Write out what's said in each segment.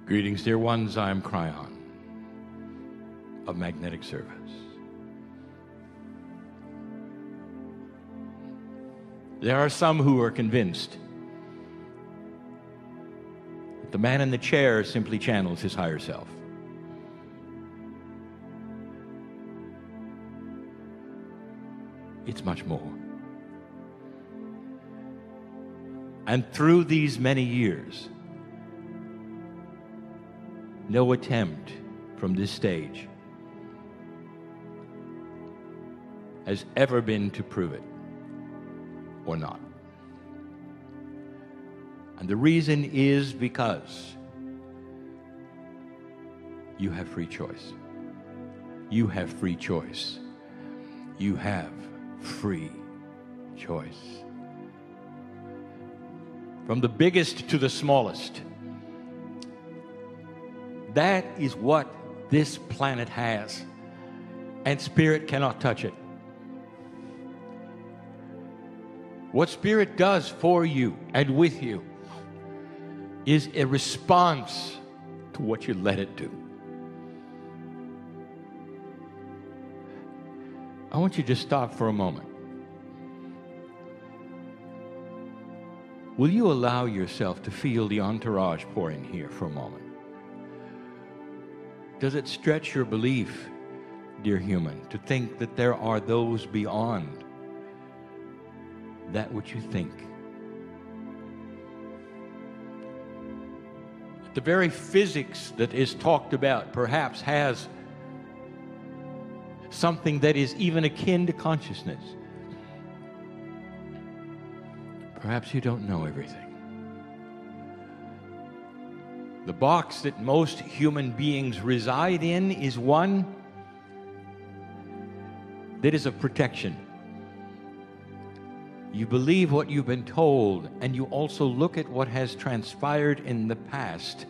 Greetings, dear ones. I am Kryon of Magnetic Service. There are some who are convinced that the man in the chair simply channels his higher self. It's much more. And through these many years, no attempt from this stage has ever been to prove it or not. And the reason is because you have free choice. You have free choice. You have free choice. From the biggest to the smallest. That is what this planet has, and Spirit cannot touch it. What Spirit does for you and with you is a response to what you let it do. I want you to stop for a moment. Will you allow yourself to feel the entourage pour in here for a moment? Does it stretch your belief, dear human, to think that there are those beyond that which you think? The very physics that is talked about perhaps has something that is even akin to consciousness. Perhaps you don't know everything. The box that most human beings reside in is one that is of protection. You believe what you've been told, and you also look at what has transpired in the past,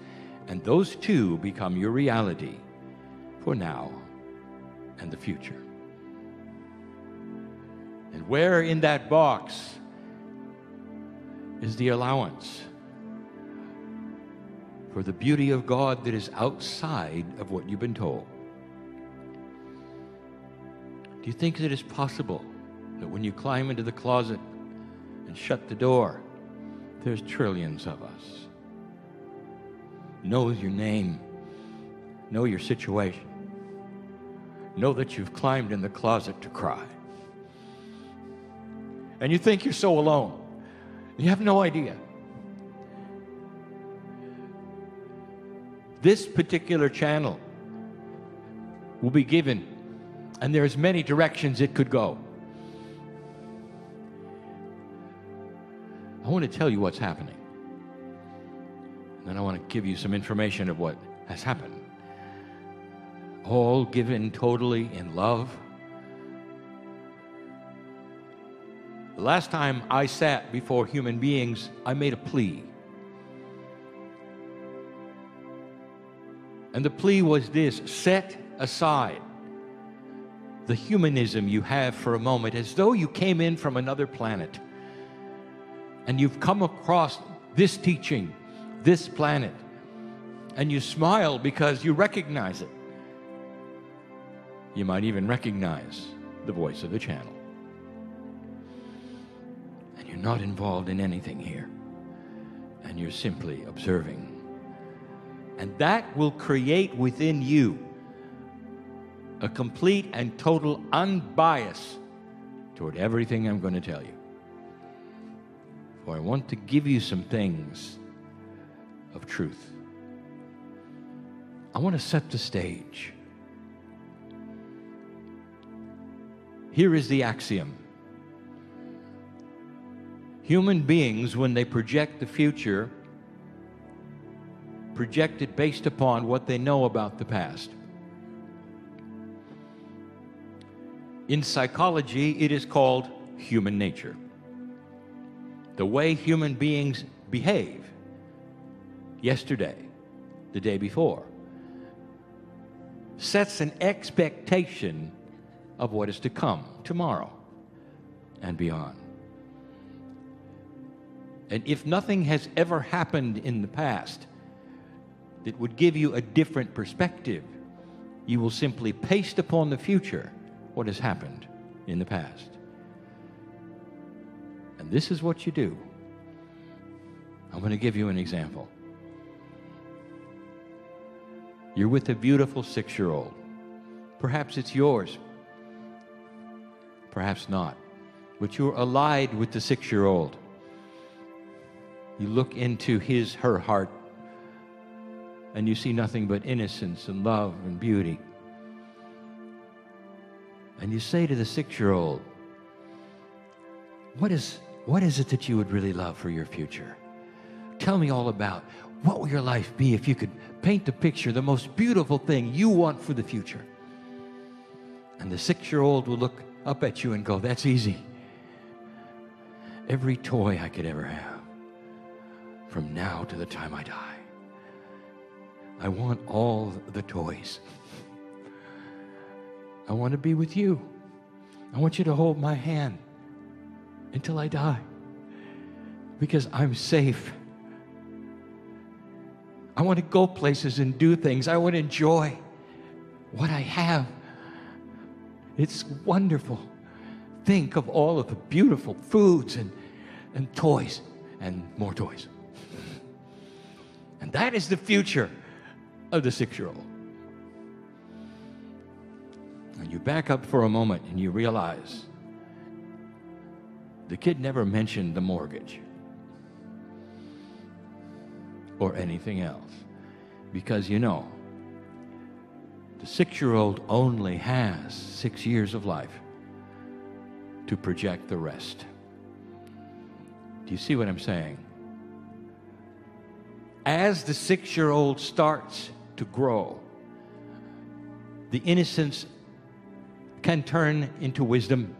and those two become your reality for now and the future. And where in that box is the allowance for the beauty of God that is outside of what you've been told? Do you think that it's possible that when you climb into the closet and shut the door, there's trillions of us? Know your name, know your situation, know that you've climbed in the closet to cry. And you think you're so alone. You have no idea. This particular channel will be given, and there's many directions it could go. I want to tell you what's happening. And then I want to give you some information of what has happened. All given totally in love. The last time I sat before human beings, I made a plea. And the plea was this: set aside the humanism you have for a moment, as though you came in from another planet and you've come across this teaching, this planet, and you smile because you recognize it. You might even recognize the voice of the channel. And you're not involved in anything here, and you're simply observing. And that will create within you a complete and total unbias toward everything I'm going to tell you. For I want to give you some things of truth. I want to set the stage. Here is the axiom. Human beings, when they project the future, project it based upon what they know about the past. In psychology, it is called human nature. The way human beings behave yesterday, the day before, sets an expectation of what is to come tomorrow and beyond. And if nothing has ever happened in the past, that would give you a different perspective. You will simply paste upon the future what has happened in the past. And this is what you do. I'm going to give you an example. You're with a beautiful 6-year-old. Perhaps it's yours. Perhaps not. But you're allied with the 6-year-old. You look into her heart, and you see nothing but innocence and love and beauty. And you say to the 6-year-old, what is it that you would really love for your future? Tell me all about what will your life be if you could paint the picture, the most beautiful thing you want for the future. And the 6-year-old will look up at you and go, that's easy. Every toy I could ever have, from now to the time I die. I want all the toys. I want to be with you. I want you to hold my hand until I die, because I'm safe. I want to go places and do things. I want to enjoy what I have. It's wonderful. Think of all of the beautiful foods and toys and more toys. And that is the future of the 6-year-old. And you back up for a moment and you realize the kid never mentioned the mortgage or anything else, because you know the 6-year-old only has 6 years of life to project the rest. Do you see what I'm saying? As the 6-year-old starts to grow, the innocence can turn into wisdom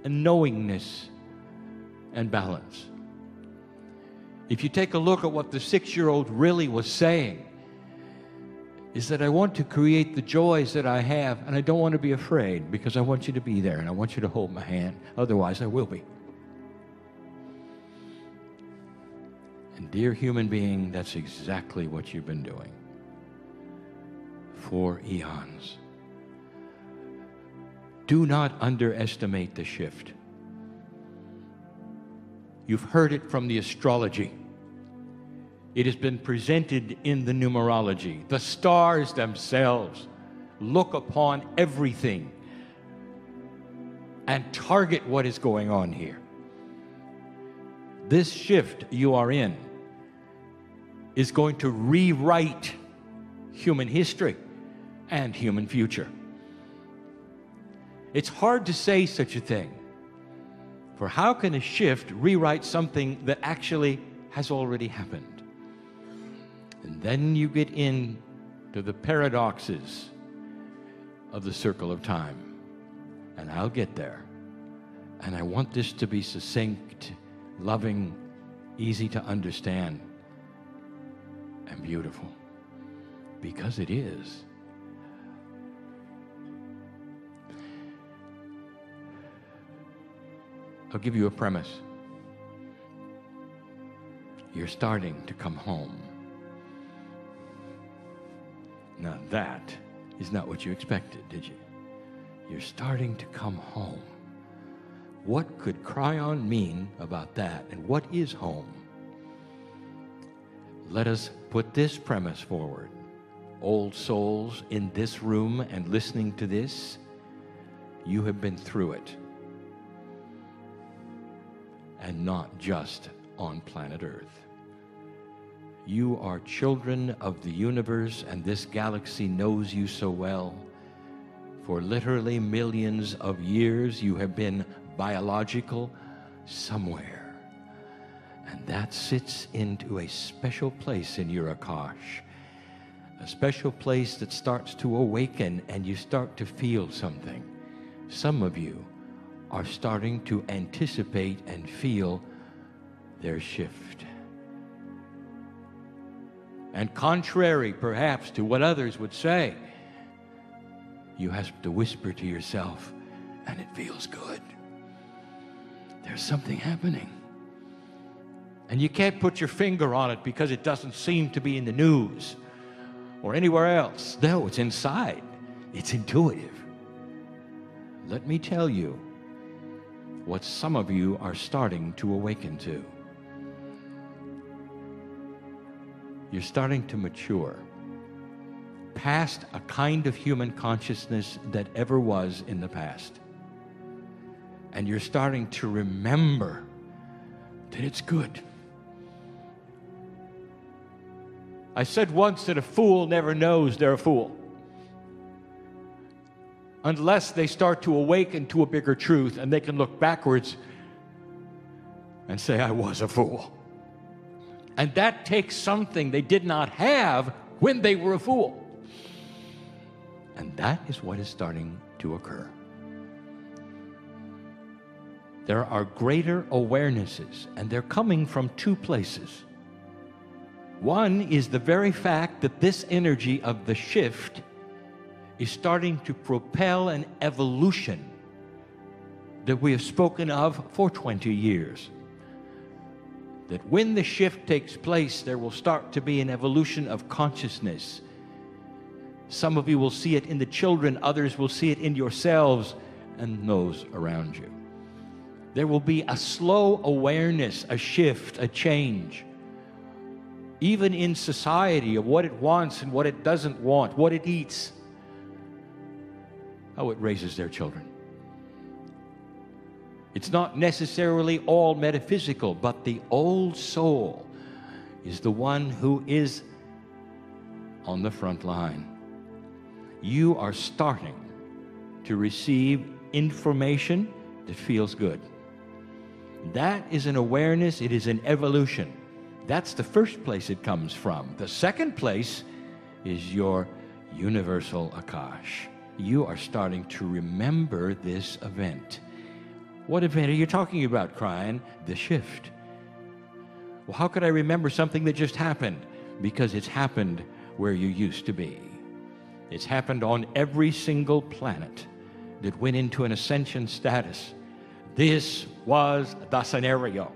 and knowingness and balance. If you take a look at what the 6-year-old really was saying, is that I want to create the joys that I have, and I don't want to be afraid, because I want you to be there and I want you to hold my hand. Otherwise, I will be. And dear human being, that's exactly what you've been doing for eons. Do not underestimate the shift. You've heard it from the astrology. It has been presented in the numerology. The stars themselves look upon everything and target what is going on here. This shift you are in is going to rewrite human history and human future. It's hard to say such a thing, for how can a shift rewrite something that actually has already happened? And then you get into the paradoxes of the circle of time. And I'll get there. And I want this to be succinct, loving, easy to understand, and beautiful. Because it is. I'll give you a premise. You're starting to come home. Now that is not what you expected, did you? You're starting to come home. What could Kryon mean about that? And what is home? Let us put this premise forward. Old souls in this room and listening to this, you have been through it. And not just on planet Earth. You are children of the universe, and this galaxy knows you so well. For literally millions of years, you have been biological somewhere. And that sits into a special place in your Akash. A special place that starts to awaken, and you start to feel something. Some of you are starting to anticipate and feel their shift. And contrary, perhaps, to what others would say, you have to whisper to yourself, and it feels good. There's something happening. And you can't put your finger on it because it doesn't seem to be in the news or anywhere else. No, it's inside. It's intuitive. Let me tell you what some of you are starting to awaken to. You're starting to mature past a kind of human consciousness that ever was in the past. And you're starting to remember that it's good. I said once that a fool never knows they're a fool unless they start to awaken to a bigger truth and they can look backwards and say, I was a fool. And that takes something they did not have when they were a fool. And that is what is starting to occur. There are greater awarenesses, and they're coming from two places. One is the very fact that this energy of the shift is starting to propel an evolution that we have spoken of for 20 years. That when the shift takes place, there will start to be an evolution of consciousness. Some of you will see it in the children, others will see it in yourselves and those around you. There will be a slow awareness, a shift, a change. Even in society, of what it wants and what it doesn't want, what it eats, how it raises their children. It's not necessarily all metaphysical, but the old soul is the one who is on the front line. You are starting to receive information that feels good. That is an awareness, it is an evolution. That's the first place it comes from. The second place is your universal Akash. You are starting to remember this event. What event are you talking about, Kryon? The shift. Well, how could I remember something that just happened? Because it's happened where you used to be. It's happened on every single planet that went into an ascension status. This was the scenario.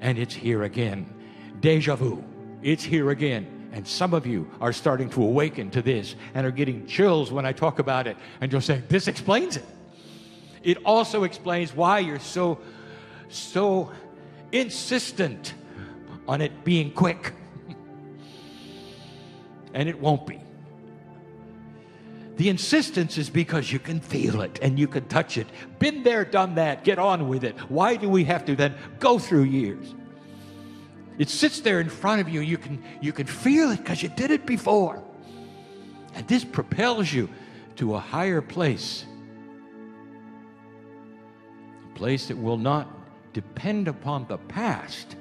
And it's here again. Deja vu. It's here again. And some of you are starting to awaken to this and are getting chills when I talk about it. And you're saying, this explains it. It also explains why you're so insistent on it being quick. And it won't be. The insistence is because you can feel it and you can touch it. Been there, done that, get on with it. Why do we have to then go through years? It sits there in front of you. You can feel it because you did it before. And this propels you to a higher place. A place that will not depend upon the past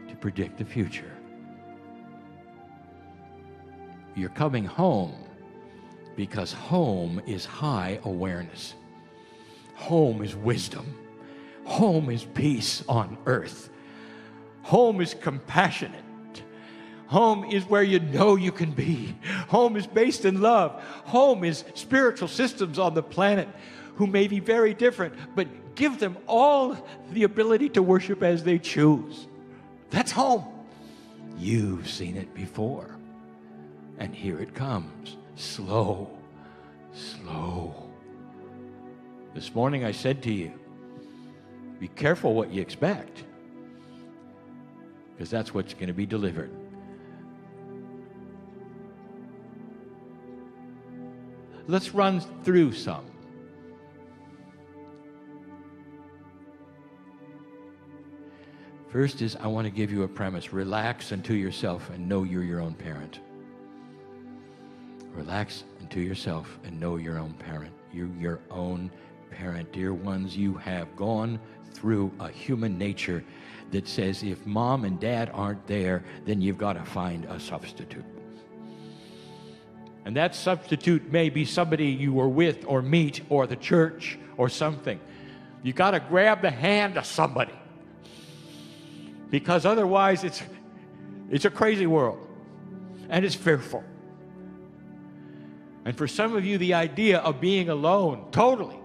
to predict the future. You're coming home because home is high awareness. Home is wisdom. Home is peace on earth. Home is compassionate. Home is where you know you can be. Home is based in love. Home is spiritual systems on the planet who may be very different, but give them all the ability to worship as they choose. That's home. You've seen it before. And here it comes. Slow, slow. This morning I said to you, be careful what you expect, because that's what's going to be delivered. Let's run through some. First is, I want to give you a premise. Relax into yourself and know you're your own parent. Relax into yourself and know your own parent. You're your own parent. Dear ones, you have gone through a human nature that says if mom and dad aren't there, then you've got to find a substitute. And that substitute may be somebody you were with or meet or the church or something. You got to grab the hand of somebody, because otherwise it's a crazy world and it's fearful. And for some of you, the idea of being alone, totally,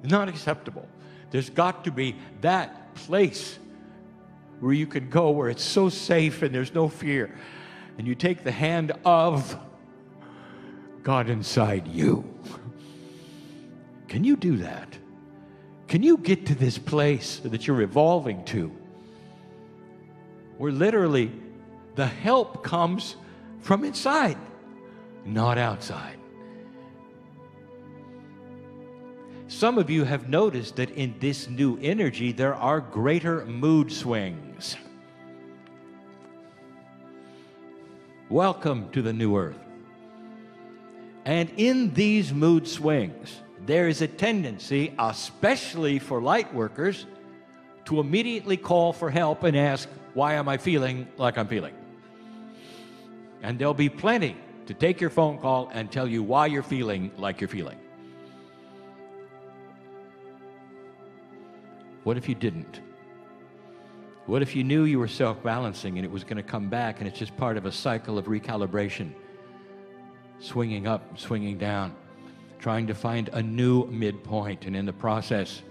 not acceptable. There's got to be that place where you can go where it's so safe and there's no fear. And you take the hand of God inside you. Can you do that? Can you get to this place that you're evolving to, where literally the help comes from inside, not outside? Some of you have noticed that in this new energy, there are greater mood swings. Welcome to the new earth. And in these mood swings, there is a tendency, especially for light workers, to immediately call for help and ask, why am I feeling like I'm feeling? And there'll be plenty to take your phone call and tell you why you're feeling like you're feeling. What if you didn't? What if you knew you were self-balancing and it was going to come back and it's just part of a cycle of recalibration, swinging up, swinging down, trying to find a new midpoint, and in the process,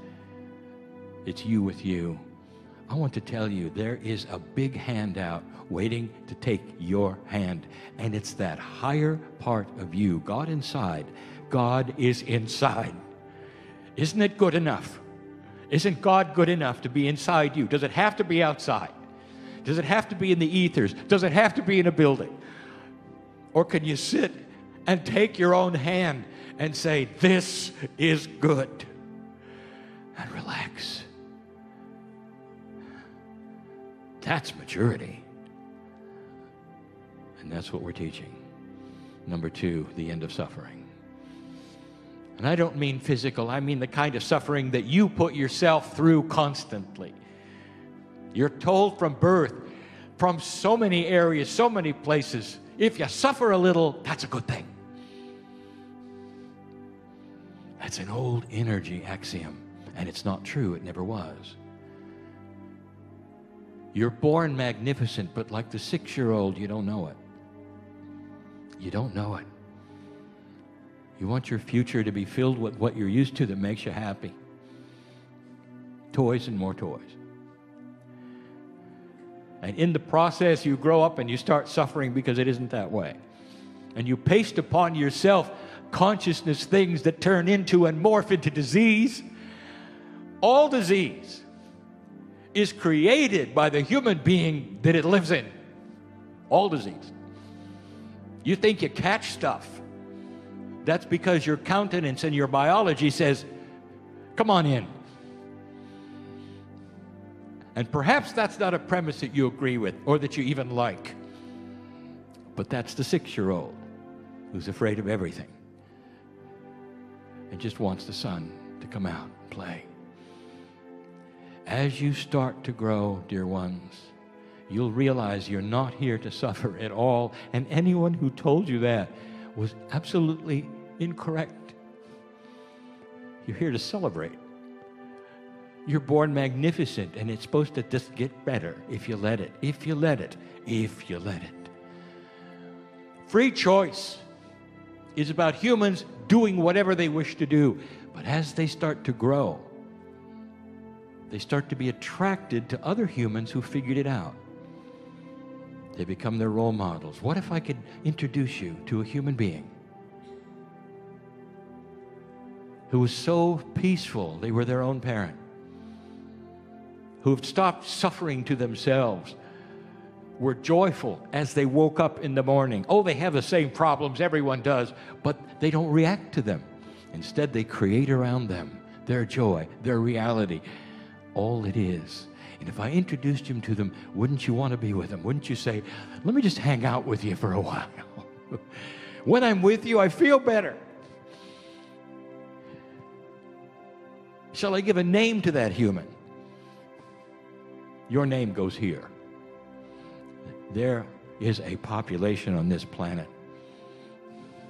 it's you with you. I want to tell you, there is a big handout waiting to take your hand, and it's that higher part of you, God inside. God is inside. Isn't it good enough? Isn't God good enough to be inside you? Does it have to be outside? Does it have to be in the ethers? Does it have to be in a building? Or can you sit and take your own hand and say, this is good, and relax? That's maturity. And that's what we're teaching. Number 2, the end of suffering. And I don't mean physical, I mean the kind of suffering that you put yourself through constantly. You're told from birth, from so many areas, so many places, if you suffer a little, that's a good thing. That's an old energy axiom, and it's not true, it never was. You're born magnificent, but like the 6-year-old, you don't know it. You don't know it. You want your future to be filled with what you're used to that makes you happy. Toys and more toys. And in the process, you grow up and you start suffering because it isn't that way. And you paste upon yourself consciousness things that turn into and morph into disease. All disease is created by the human being that it lives in. All disease. You think you catch stuff. That's because your countenance and your biology says, come on in. And perhaps that's not a premise that you agree with or that you even like. But that's the 6-year-old who's afraid of everything and just wants the sun to come out and play. As you start to grow, dear ones, you'll realize you're not here to suffer at all. And anyone who told you that was absolutely incorrect. You're here to celebrate. You're born magnificent, and it's supposed to just get better if you let it, if you let it, if you let it. Free choice is about humans doing whatever they wish to do. But as they start to grow, they start to be attracted to other humans who figured it out. They become their role models. What if I could introduce you to a human being who was so peaceful they were their own parent, who've stopped suffering to themselves, were joyful as they woke up in the morning. Oh, they have the same problems everyone does, but they don't react to them. Instead, they create around them their joy, their reality, all it is. And if I introduced him to them, wouldn't you want to be with them? Wouldn't you say, let me just hang out with you for a while? When I'm with you, I feel better. Shall I give a name to that human? Your name goes here. There is a population on this planet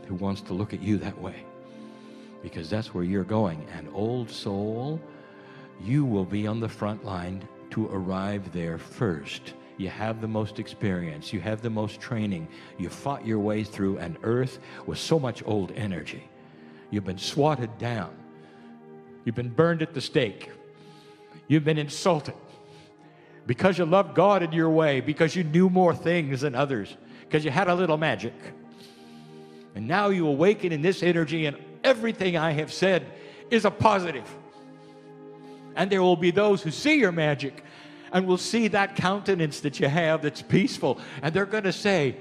who wants to look at you that way, because that's where you're going. And old soul, you will be on the front line to arrive there first. You have the most experience. You have the most training. You fought your way through an earth with so much old energy. You've been swatted down. You've been burned at the stake. You've been insulted because you loved God in your way, because you knew more things than others, because you had a little magic. And now you awaken in this energy, and everything I have said is a positive. And there will be those who see your magic and will see that countenance that you have that's peaceful, and they're going to say,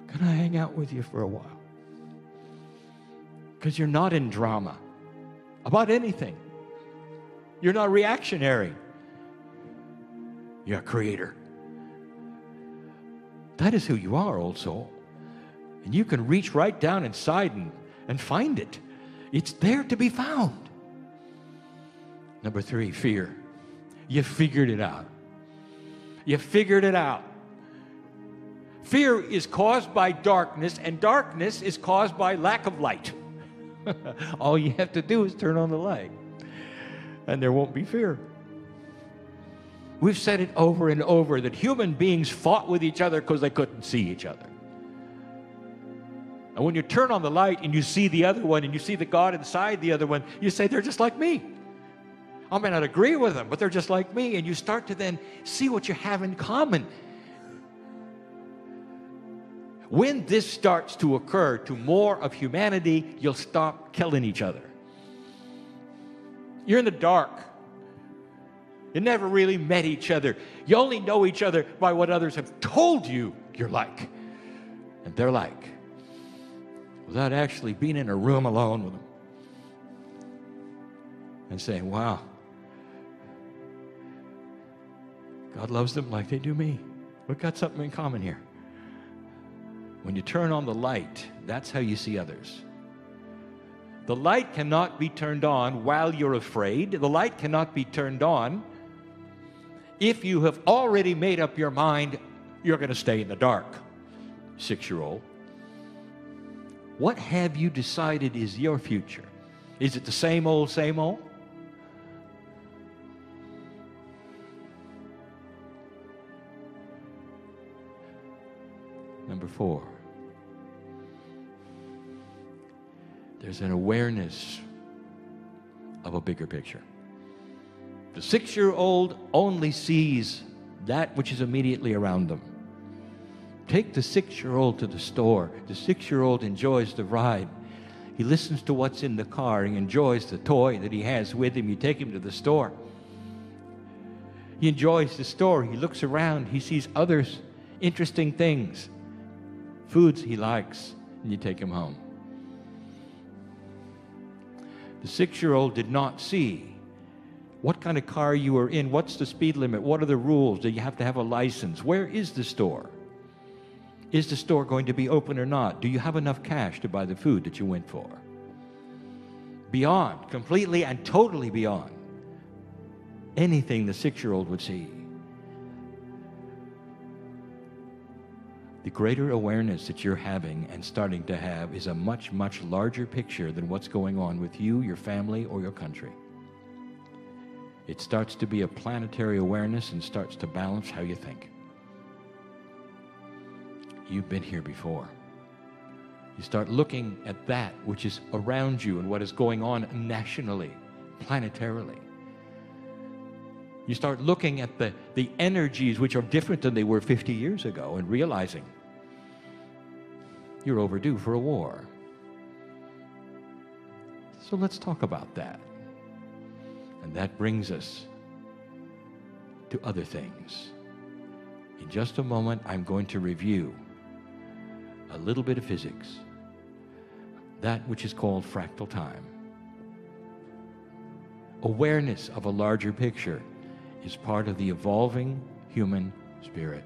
can I hang out with you for a while? Because you're not in drama about anything. You're not reactionary. You're a creator. That is who you are, old soul. And you can reach right down inside and find it. It's there to be found. Number 3, fear. You figured it out. You figured it out. Fear is caused by darkness, and darkness is caused by lack of light. All you have to do is turn on the light, and there won't be fear. We've said it over and over that human beings fought with each other because they couldn't see each other. And when you turn on the light and you see the other one and you see the God inside the other one, you say, they're just like me. I may not agree with them, but they're just like me. And you start to then see what you have in common. When this starts to occur to more of humanity, you'll stop killing each other. You're in the dark. You never really met each other. You only know each other by what others have told you you're like and they're like, without actually being in a room alone with them and saying, wow, God loves them like they do me. We've got something in common here. When you turn on the light, that's how you see others. The light cannot be turned on while you're afraid. The light cannot be turned on if you have already made up your mind you're going to stay in the dark. 6-year-old. What have you decided is your future? Is it the same old, same old? Number 4. There's an awareness of a bigger picture. The 6-year-old only sees that which is immediately around them. Take the 6-year-old to the store. The 6-year-old enjoys the ride. He listens to what's in the car. He enjoys the toy that he has with him. You take him to the store. He enjoys the store. He looks around. He sees others, interesting things, foods he likes, and you take him home. The 6-year-old did not see what kind of car you are in, what's the speed limit, what are the rules, do you have to have a license, where is the store? Is the store going to be open or not? Do you have enough cash to buy the food that you went for? Beyond, completely and totally beyond anything the 6-year-old would see. The greater awareness that you're having and starting to have is a much, much larger picture than what's going on with you, your family, or your country. It starts to be a planetary awareness and starts to balance how you think. You've been here before. You start looking at that which is around you and what is going on nationally, planetarily. You start looking at the energies which are different than they were 50 years ago and realizing you're overdue for a war. So let's talk about that. And that brings us to other things. In just a moment, I'm going to review a little bit of physics, that which is called fractal time. Awareness of a larger picture is part of the evolving human spirit.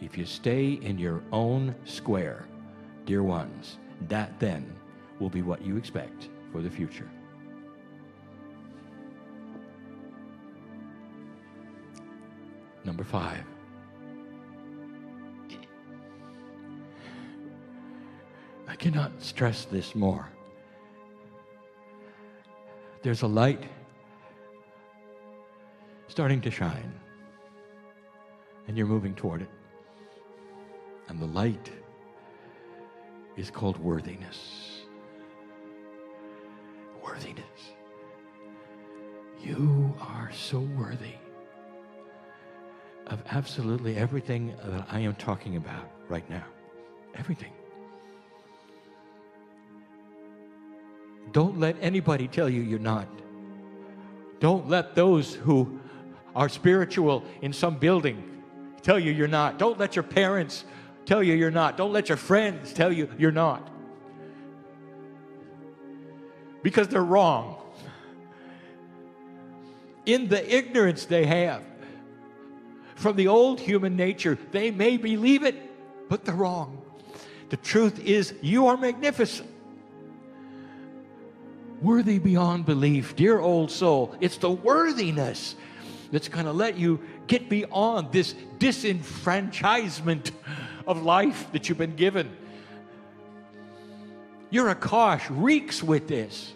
If you stay in your own square, dear ones, that then will be what you expect for the future. Number 5. I cannot stress this more. There's a light starting to shine, and you're moving toward it. And the light is called worthiness. Worthiness. You are so worthy of absolutely everything that I am talking about right now. Everything. Don't let anybody tell you you're not. Don't let those who are spiritual in some building tell you you're not. Don't let your parents tell you you're not. Don't let your friends tell you you're not. Because they're wrong. In the ignorance they have from the old human nature, they may believe it, but they're wrong. The truth is, you are magnificent. Worthy beyond belief. Dear old soul, it's the worthiness that's going to let you get beyond this disenfranchisement of life that you've been given. Your Akash reeks with this.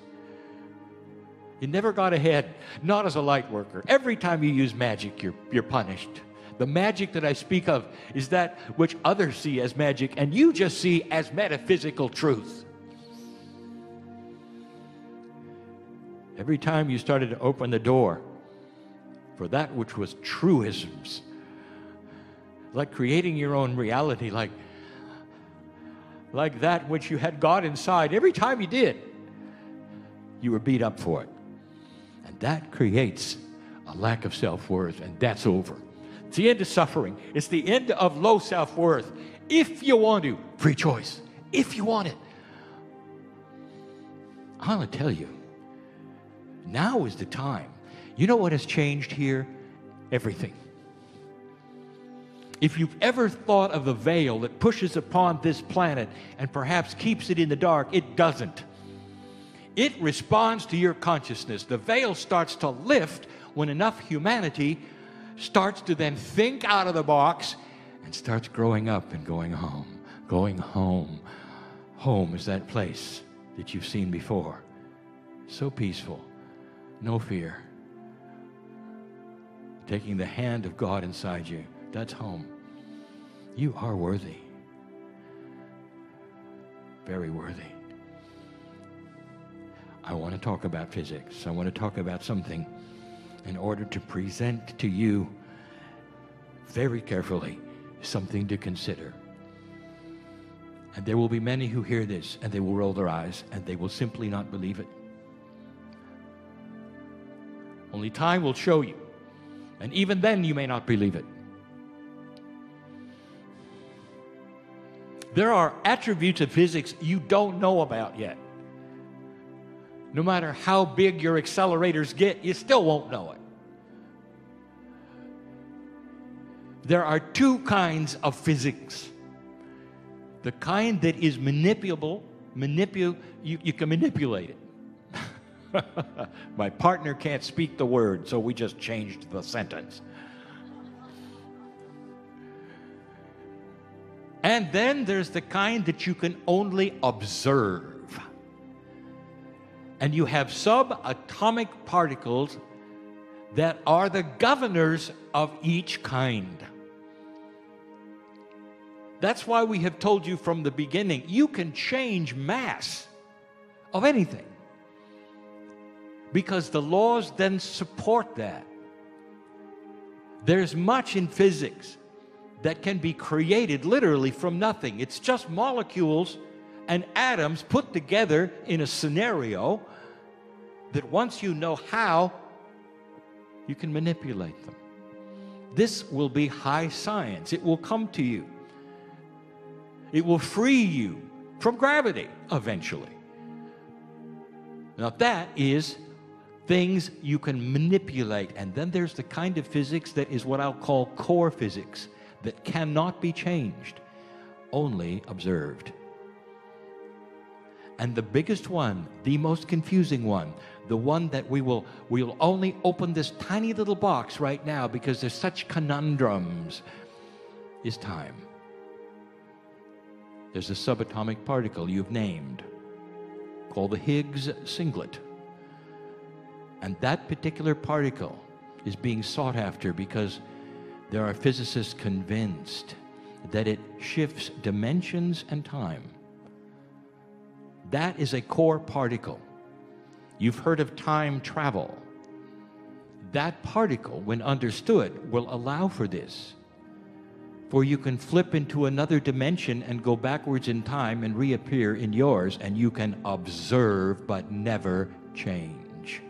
You never got ahead, not as a light worker. Every time you use magic, you're punished. The magic that I speak of is that which others see as magic and you just see as metaphysical truth. Every time you started to open the door for that which was truisms, like creating your own reality, like that which you had God inside, every time you did, you were beat up for it. And that creates a lack of self-worth, and that's over. It's the end of suffering. It's the end of low self-worth. If you want to, free choice. If you want it. I want to tell you, now is the time. You know what has changed here? Everything. If you've ever thought of the veil that pushes upon this planet and perhaps keeps it in the dark, it doesn't. It responds to your consciousness. The veil starts to lift when enough humanity starts to then think out of the box and starts growing up and going home. Going home. Home is that place that you've seen before. So peaceful. No fear. Taking the hand of God inside you. That's home. You are worthy. Very worthy. I want to talk about physics. I want to talk about something in order to present to you very carefully something to consider. And there will be many who hear this and they will roll their eyes and they will simply not believe it. Only time will show you. And even then you may not believe it. There are attributes of physics you don't know about yet. No matter how big your accelerators get, you still won't know it. There are two kinds of physics. The kind that is manipulable, you can manipulate it. My partner can't speak the word, so we just changed the sentence. And then there's the kind that you can only observe. And you have subatomic particles that are the governors of each kind. That's why we have told you from the beginning, you can change mass of anything. Because the laws then support that. There's much in physics that can be created literally from nothing. It's just molecules and atoms put together in a scenario that once you know how, you can manipulate them. This will be high science. It will come to you. It will free you from gravity eventually. Now that is things you can manipulate. And then there's the kind of physics that is what I'll call core physics, that cannot be changed, only observed. And the biggest one, the most confusing one, the one that we'll only open this tiny little box right now because there's such conundrums, is time. There's a subatomic particle you've named called the Higgs singlet. And that particular particle is being sought after because there are physicists convinced that it shifts dimensions and time. That is a core particle. You've heard of time travel. that particle, when understood, will allow for this. For you can flip into another dimension and go backwards in time and reappear in yours, and you can observe but never change.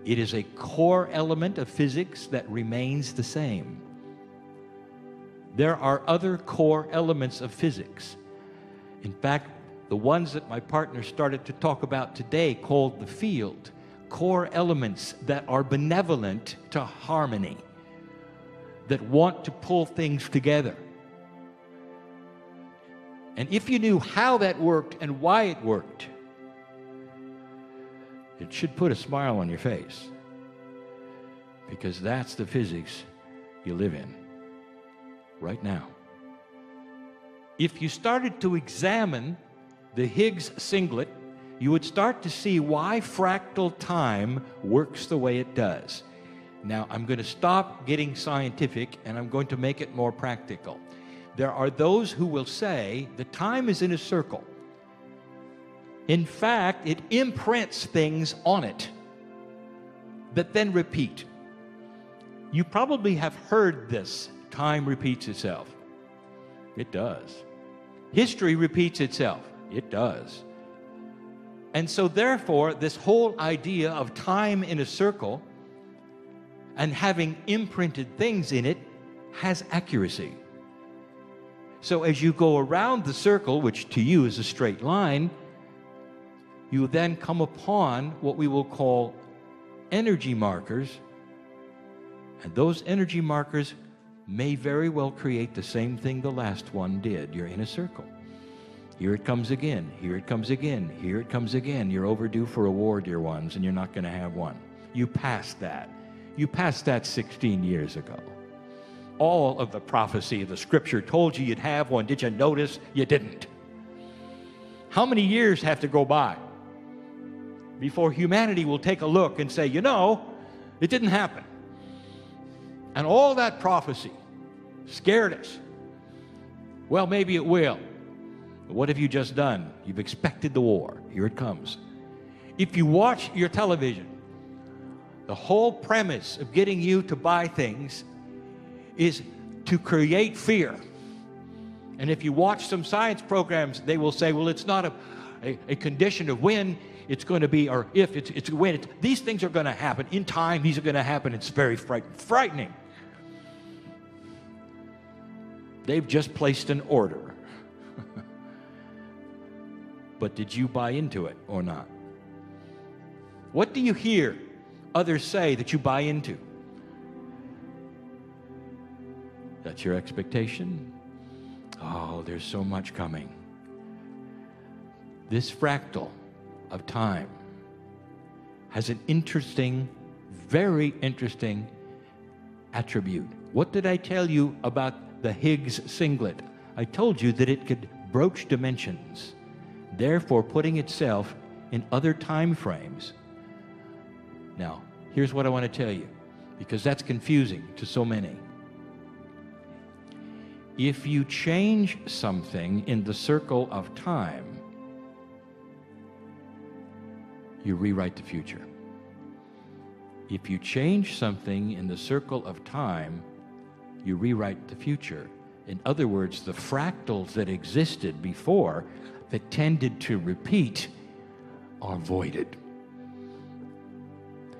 It is a core element of physics that remains the same. There are other core elements of physics. In fact, the ones that my partner started to talk about today, called the field, core elements that are benevolent to harmony, that want to pull things together. And if you knew how that worked and why it worked, it should put a smile on your face, because that's the physics you live in right now. If you started to examine the Higgs singlet, you would start to see why fractal time works the way it does. Now, I'm going to stop getting scientific, and I'm going to make it more practical. There are those who will say the time is in a circle. In fact, it imprints things on it that then repeat. You probably have heard this. Time repeats itself. It does. History repeats itself. It does. And so therefore, this whole idea of time in a circle and having imprinted things in it has accuracy. So as you go around the circle, which to you is a straight line, you then come upon what we will call energy markers. And those energy markers may very well create the same thing the last one did. You're in a circle. Here it comes again. Here it comes again. Here it comes again. You're overdue for a war, dear ones, and you're not going to have one. You passed that. You passed that 16 years ago. All of the prophecy of the scripture told you you'd have one. Did you notice? You didn't. How many years have to go by before humanity will take a look and say, you know, it didn't happen? And all that prophecy scared us. Well, maybe it will. But what have you just done? You've expected the war. Here it comes. If you watch your television, the whole premise of getting you to buy things is to create fear. And if you watch some science programs, they will say, well, it's not a condition of when it's going to be, or if it's when. These things are going to happen. In time, these are going to happen. It's very frightening. They've just placed an order. But did you buy into it or not? What do you hear others say that you buy into? That's your expectation? Oh, there's so much coming. This fractal of time has an interesting, very interesting attribute. What did I tell you about the Higgs singlet? I told you that it could broach dimensions, therefore putting itself in other time frames. Now, here's what I want to tell you, because that's confusing to so many. If you change something in the circle of time, you rewrite the future. If you change something in the circle of time, you rewrite the future. In other words, the fractals that existed before that tended to repeat are voided.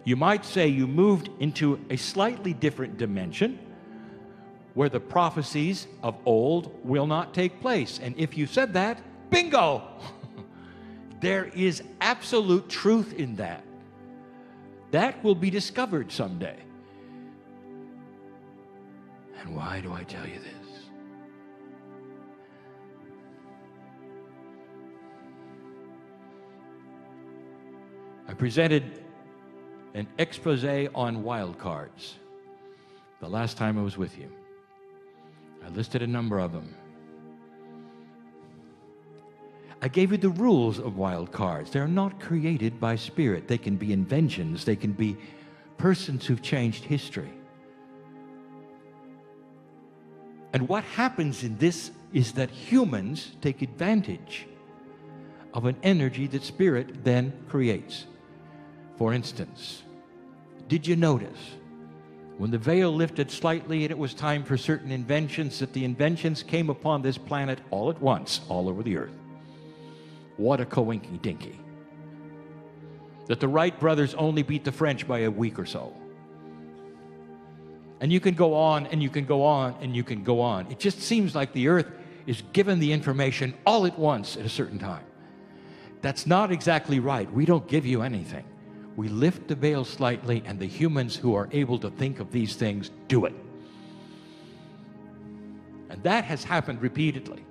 You might say you moved into a slightly different dimension where the prophecies of old will not take place. And if you said that, bingo! There is absolute truth in that. That will be discovered someday. And why do I tell you this? I presented an expose on wild cards the last time I was with you. I listed a number of them. I gave you the rules of wild cards. They're not created by spirit. They can be inventions. They can be persons who've changed history. And what happens in this is that humans take advantage of an energy that spirit then creates. For instance, Did you notice when the veil lifted slightly and it was time for certain inventions, that the inventions came upon this planet all at once, all over the earth? What a coinky-dinky. That the Wright brothers only beat the French by a week or so. And you can go on, and you can go on, and you can go on. It just seems like the earth is given the information all at once at a certain time. That's not exactly right. We don't give you anything. We lift the veil slightly, and the humans who are able to think of these things do it. And that has happened repeatedly.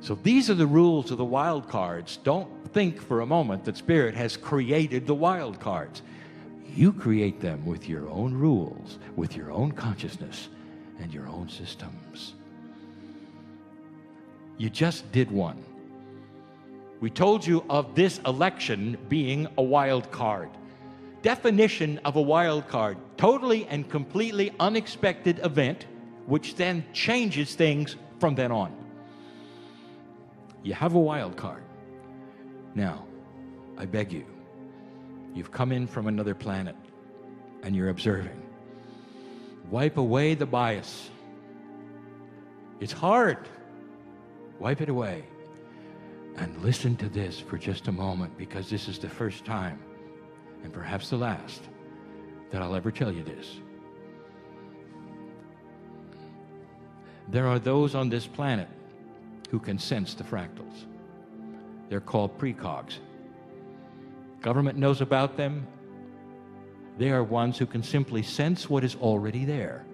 So these are the rules of the wild cards. Don't think for a moment that Spirit has created the wild cards. You create them with your own rules, with your own consciousness, and your own systems. You just did one. We told you of this election being a wild card. Definition of a wild card: totally and completely unexpected event, which then changes things from then on. You have a wild card. Now, I beg you, you've come in from another planet and you're observing. Wipe away the bias. It's hard. Wipe it away. And listen to this for just a moment, because this is the first time, and perhaps the last, that I'll ever tell you this. There are those on this planet who can sense the fractals. They're called precogs. Government knows about them. They are ones who can simply sense what is already there.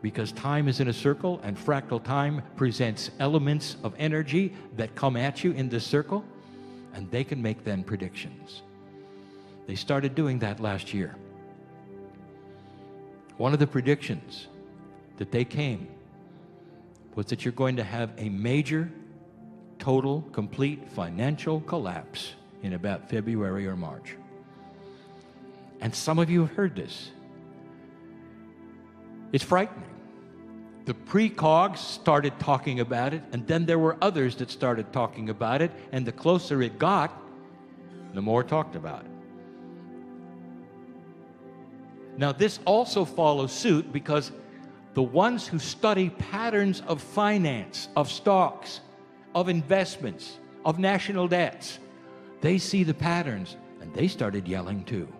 Because time is in a circle, and fractal time presents elements of energy that come at you in this circle, and they can make then predictions. They started doing that last year. One of the predictions that they came was that you're going to have a major, total, complete financial collapse in about February or March. And some of you have heard this. It's frightening. The precogs started talking about it, and then there were others that started talking about it, and the closer it got, the more talked about it. Now, this also follows suit because the ones who study patterns of finance, of stocks, of investments, of national debts, they see the patterns, and they started yelling too.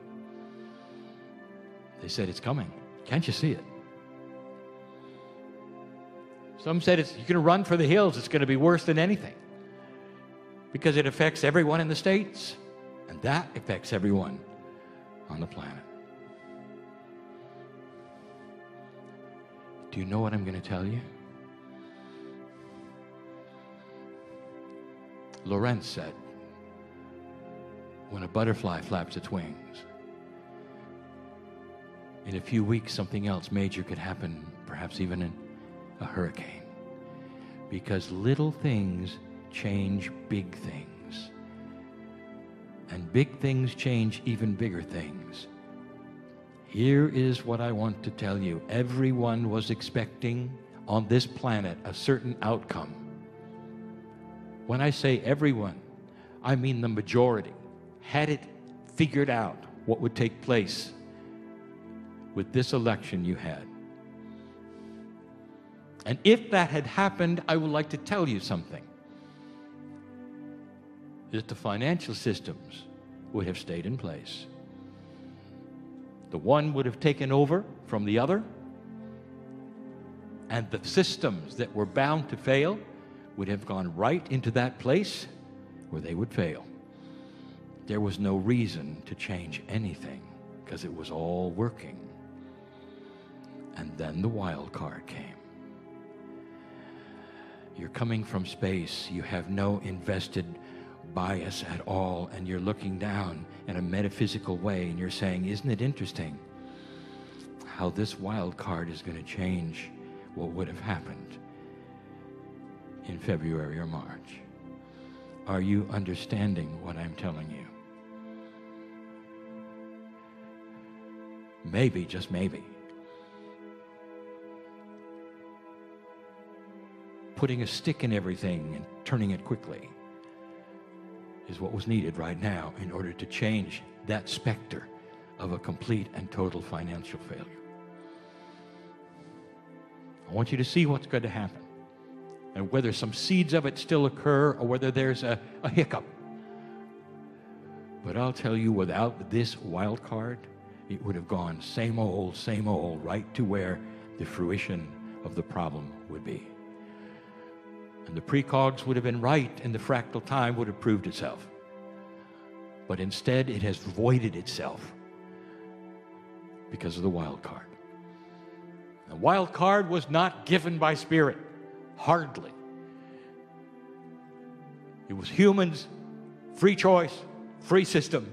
They said, it's coming. Can't you see it? Some said, you're going to run for the hills. It's going to be worse than anything, because it affects everyone in the States, and that affects everyone on the planet. Do you know what I'm going to tell you? Lorenz said, when a butterfly flaps its wings, in a few weeks something else major could happen, perhaps even in a hurricane. Because little things change big things. And big things change even bigger things. Here is what I want to tell you. Everyone was expecting on this planet a certain outcome. When I say everyone, I mean the majority had it figured out what would take place with this election you had. And if that had happened, I would like to tell you something. That the financial systems would have stayed in place. The one would have taken over from the other, and the systems that were bound to fail would have gone right into that place where they would fail. There was no reason to change anything because it was all working. And then the wild card came. You're coming from space. You have no invested bias at all, and you're looking down in a metaphysical way, and you're saying, isn't it interesting how this wild card is going to change what would have happened in February or March? Are you understanding what I'm telling you? Maybe, just maybe, putting a stick in everything and turning it quickly is what was needed right now in order to change that specter of a complete and total financial failure. I want you to see what's going to happen, and whether some seeds of it still occur or whether there's a hiccup. But I'll tell you, without this wild card, it would have gone same old, right to where the fruition of the problem would be. And the precogs would have been right, and the fractal time would have proved itself. But instead, it has voided itself because of the wild card. The wild card was not given by Spirit, hardly. It was humans, free choice, free system,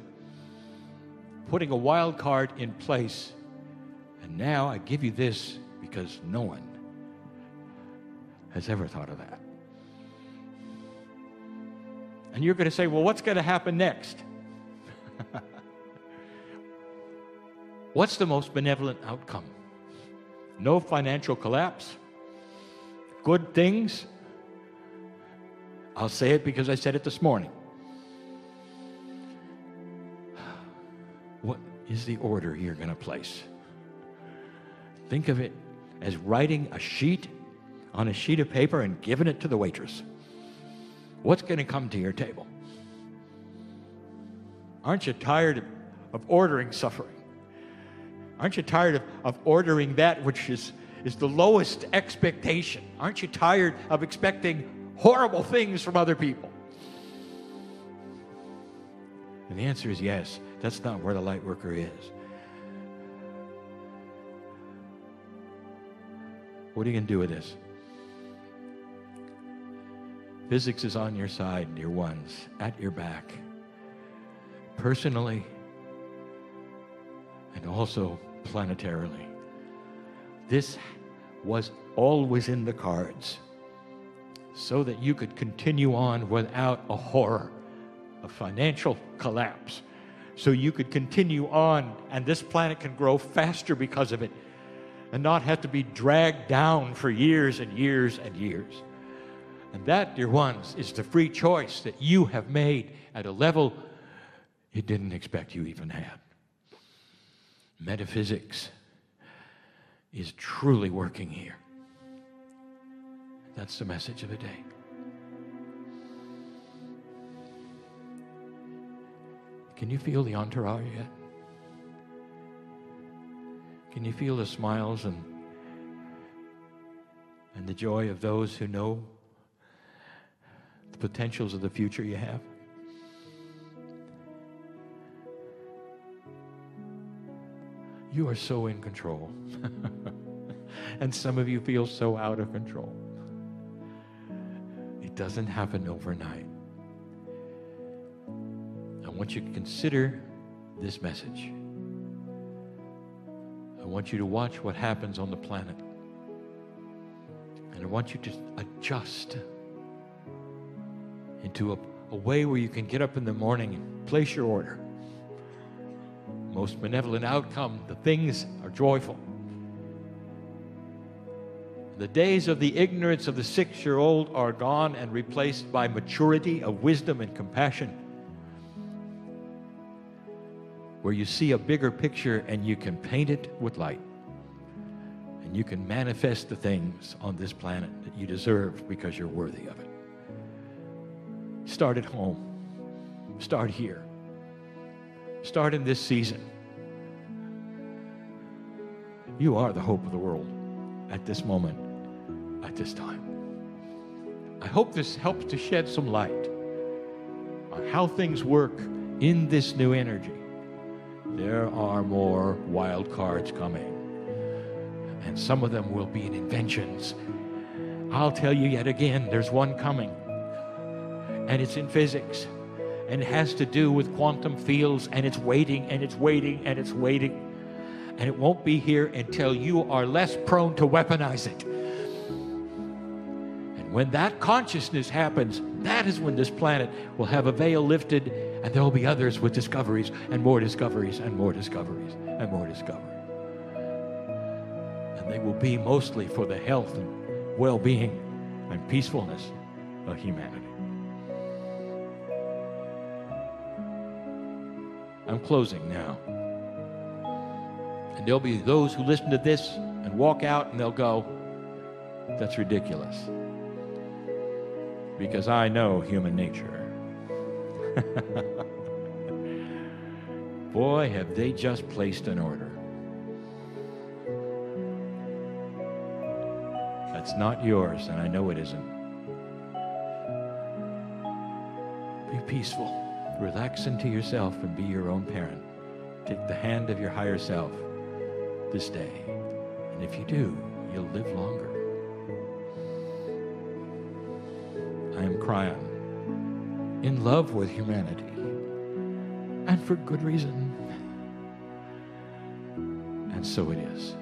putting a wild card in place. And now I give you this because no one has ever thought of that. And you're going to say, well, what's going to happen next? What's the most benevolent outcome? No financial collapse? Good things? I'll say it because I said it this morning. What is the order you're going to place? Think of it as writing a sheet on a sheet of paper and giving it to the waitress. What's going to come to your table? Aren't you tired of ordering suffering? Aren't you tired of ordering that which is the lowest expectation? Aren't you tired of expecting horrible things from other people? And the answer is yes. That's not where the light worker is. What are you going to do with this? Physics is on your side, dear ones, at your back, personally and also planetarily. This was always in the cards so that you could continue on without a horror of financial collapse. So you could continue on, and this planet can grow faster because of it and not have to be dragged down for years and years and years. And that, dear ones, is the free choice that you have made at a level you didn't expect you even had. Metaphysics is truly working here. That's the message of the day. Can you feel the entourage yet? Can you feel the smiles and the joy of those who know the potentials of the future you have? You are so in control. And some of you feel so out of control. It doesn't happen overnight. I want you to consider this message. I want you to watch what happens on the planet. And I want you to adjust into a way where you can get up in the morning and place your order. Most benevolent outcome, the things are joyful. The days of the ignorance of the 6-year-old are gone and replaced by maturity of wisdom and compassion, where you see a bigger picture and you can paint it with light. And you can manifest the things on this planet that you deserve because you're worthy of it. Start at home. Start here. Start in this season. You are the hope of the world at this moment, at this time. I hope this helps to shed some light on how things work in this new energy. There are more wild cards coming, and some of them will be in inventions. I'll tell you yet again, there's one coming, and it's in physics, and it has to do with quantum fields, and it's waiting, and it's waiting, and it's waiting. And it won't be here until you are less prone to weaponize it. And when that consciousness happens, that is when this planet will have a veil lifted, and there will be others with discoveries, and more discoveries, and more discoveries, and more discoveries. And they will be mostly for the health and well-being and peacefulness of humanity. I'm closing now. And there'll be those who listen to this and walk out and they'll go, that's ridiculous. Because I know human nature. Boy, have they just placed an order. That's not yours, and I know it isn't. Be peaceful. Relax into yourself and be your own parent. Take the hand of your higher self this day. And if you do, you'll live longer. I am Kryon, in love with humanity, and for good reason. And so it is.